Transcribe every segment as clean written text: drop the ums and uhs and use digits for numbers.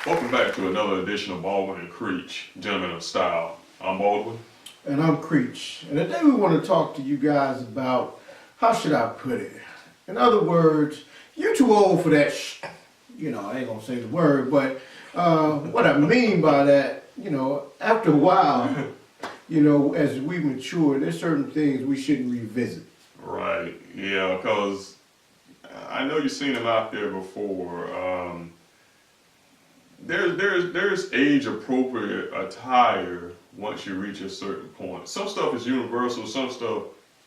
Welcome back to another edition of Baldwin and Creech, Gentlemen of Style. I'm Baldwin. And I'm Creech. And today we want to talk to you guys about, how should I put it? In other words, you're too old for that I ain't going to say the word, but what I mean by that, after a while, as we mature, there's certain things we shouldn't revisit. Right, yeah, because I know you've seen them out there before. There's age-appropriate attire once you reach a certain point. Some stuff is universal, some stuff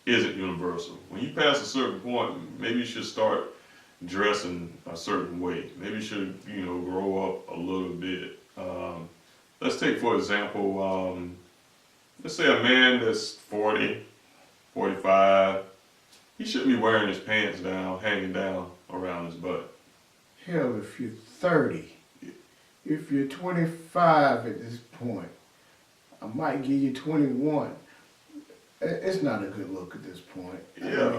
isn't universal. When you pass a certain point, maybe you should start dressing a certain way. Maybe you should, grow up a little bit. Let's take, for example, let's say a man that's 40, 45, he shouldn't be wearing his pants down, hanging down around his butt. Hell, if you're 30, if you're 25 at this point, I might give you 21. It's not a good look at this point. Yeah.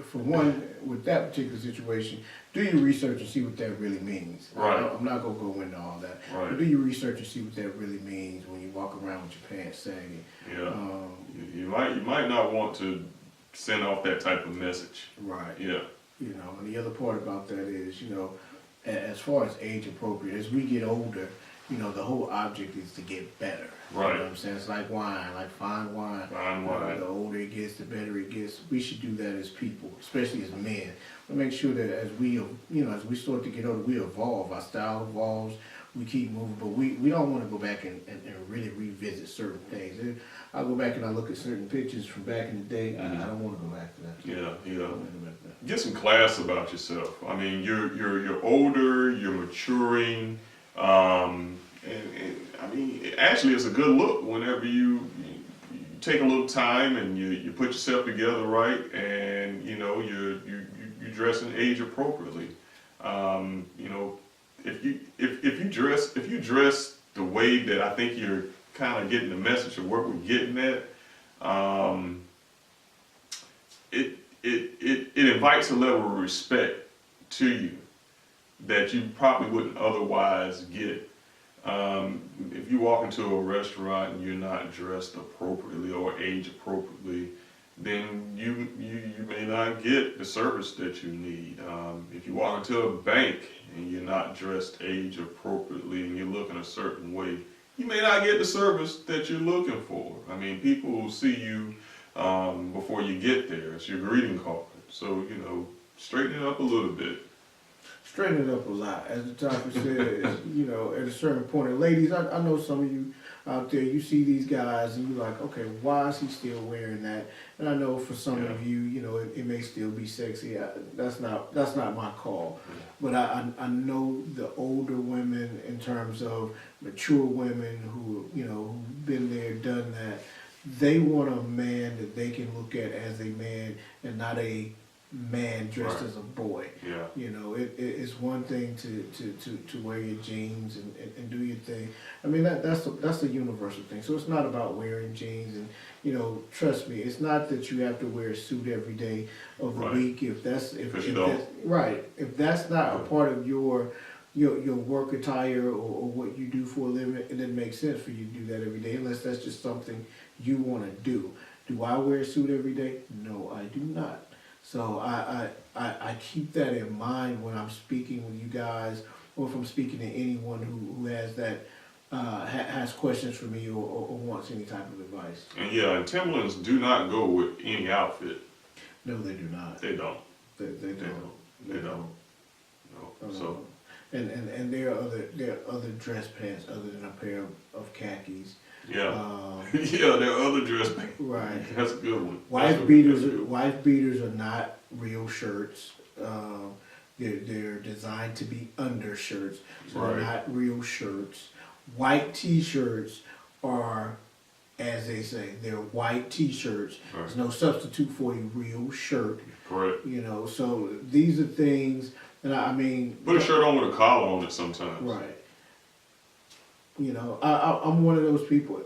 For one, with that particular situation, do your research and see what that really means. Right. I'm not going to go into all that. Right. But do your research and see what that really means when you walk around with your pants sagging. Yeah. You might not want to send off that type of message. Right. Yeah. And the other part about that is, as far as age appropriate, as we get older, the whole object is to get better. Right. You know what I'm saying? It's like wine, like fine wine. Fine wine. The older it gets, the better it gets. We should do that as people, especially as men. We make sure that as we start to get older, we evolve. Our style evolves. We keep moving, but we don't want to go back and really revisit certain things. I go back and I look at certain pictures from back in the day. Mm-hmm. I don't want to go back to that. Yeah. I don't want to go back to that. Get some class about yourself. I mean, you're older, you're maturing, and I mean, actually, it's a good look whenever you take a little time and you put yourself together right, and you dress and age appropriately. If you dress the way that I think you're kind of getting the message of what we're getting at, it invites a level of respect to you that you probably wouldn't otherwise get. If you walk into a restaurant and you're not dressed appropriately or age appropriately, then you may not get the service that you need. If you walk into a bank and you're not dressed age appropriately and you're looking a certain way, you may not get the service that you're looking for. I mean, people will see you before you get there. It's your greeting card. So, straighten it up a little bit. Straighten it up a lot. As the topic says, at a certain point, and ladies, I know some of you out there, you see these guys and you're like, okay, why is he still wearing that? And I know for some of you, it may still be sexy. That's not my call. But I know the older women, in terms of mature women who've been there, done that, they want a man that they can look at as a man and not a man dressed as a boy. Yeah. It's one thing to wear your jeans and do your thing. I mean, that's a universal thing. So it's not about wearing jeans, and trust me, it's not that you have to wear a suit every day of the week. If that's not a part of your work attire or what you do for a living, it doesn't make sense for you to do that every day unless that's just something you want to do. Do I wear a suit every day? No, I do not. So I keep that in mind when I'm speaking with you guys, or if I'm speaking to anyone who has that has questions for me or wants any type of advice. And Timberlands do not go with any outfit. No, they do not. They don't. They don't. They don't. No. So. And there are other dress pants other than a pair of khakis. Yeah. Yeah, there are other dress pants. Right. That's a good one. Wife beaters are not real shirts. They're designed to be undershirts, so they're not real shirts. White T-shirts are, as they say, they're white T-shirts. Right. There's no substitute for a real shirt. Correct. So these are things, and I mean, put a shirt on with a collar on it sometimes. Right. I'm one of those people.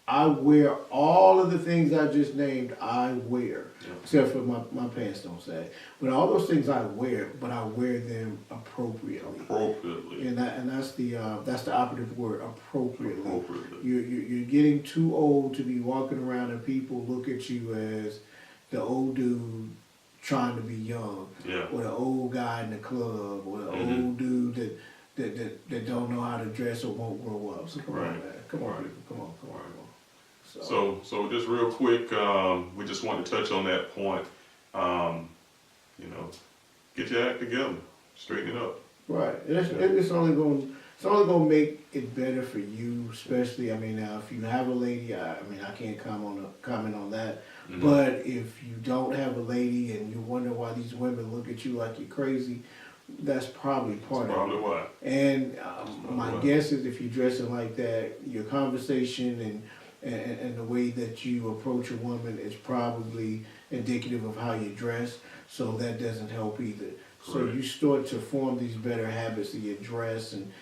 I wear all of the things I just named. I wear, Yeah. except for my pants don't say. But all those things I wear, but I wear them appropriately. Appropriately. And that's the operative word, appropriately. Appropriately. You're getting too old to be walking around and people look at you as the old dude trying to be young, Yeah. or the old guy in the club, or the Mhm. old dude that don't know how to dress or won't grow up. So come on, Right. man, come on, Right. people, come on, come on. So just real quick, we just want to touch on that point. You know, get your act together, straighten it up. Right, and it's only gonna make it better for you, especially. I mean, now if you have a lady, I mean, I can't comment on that. Mhm. But if you don't have a lady and you wonder why these women look at you like you're crazy, that's probably part That's of it. probably why. And my why. guess is if you're dressing like that, your conversation and the way that you approach a woman is probably indicative of how you dress. So that doesn't help either. So Correct. you start to form these better habits of your dress and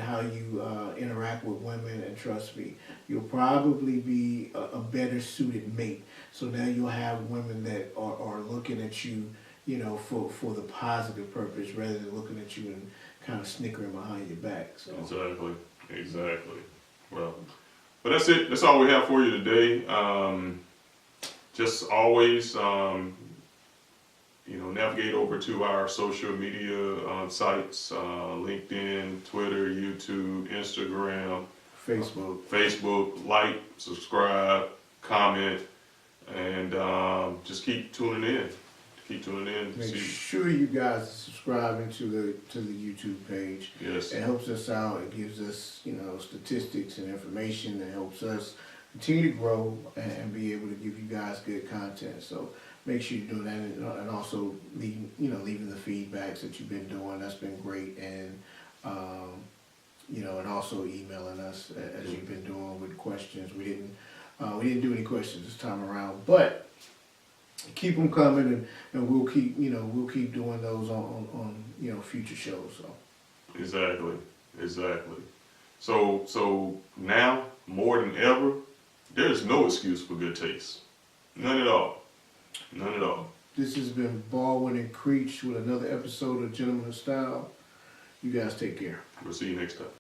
how you interact with women. And trust me, you'll probably be a better suited mate. So now you'll have women that are looking at you, you know, for the positive purpose rather than looking at you and kind of snickering behind your back. So Exactly. Well, but that's it. That's all we have for you today. Just always, navigate over to our social media sites, LinkedIn, Twitter, YouTube, Instagram, Facebook. like, subscribe, comment, and just keep tuning in. Keep tuning in. Make See. sure you guys are subscribing to the YouTube page. Yes. It helps us out. It gives us, you know, statistics and information that helps us continue to grow and be able to give you guys good content. So make sure you're doing that, and also leaving the feedbacks that you've been doing. That's been great, and and also emailing us as you've been doing with questions. We didn't do any questions this time around, but keep them coming, and we'll keep doing those on future shows. So Exactly. So now more than ever, there's no excuse for good taste. None at all. This has been Baldwin and Creech with another episode of Gentlemen of Style. You guys take care. We'll see you next time.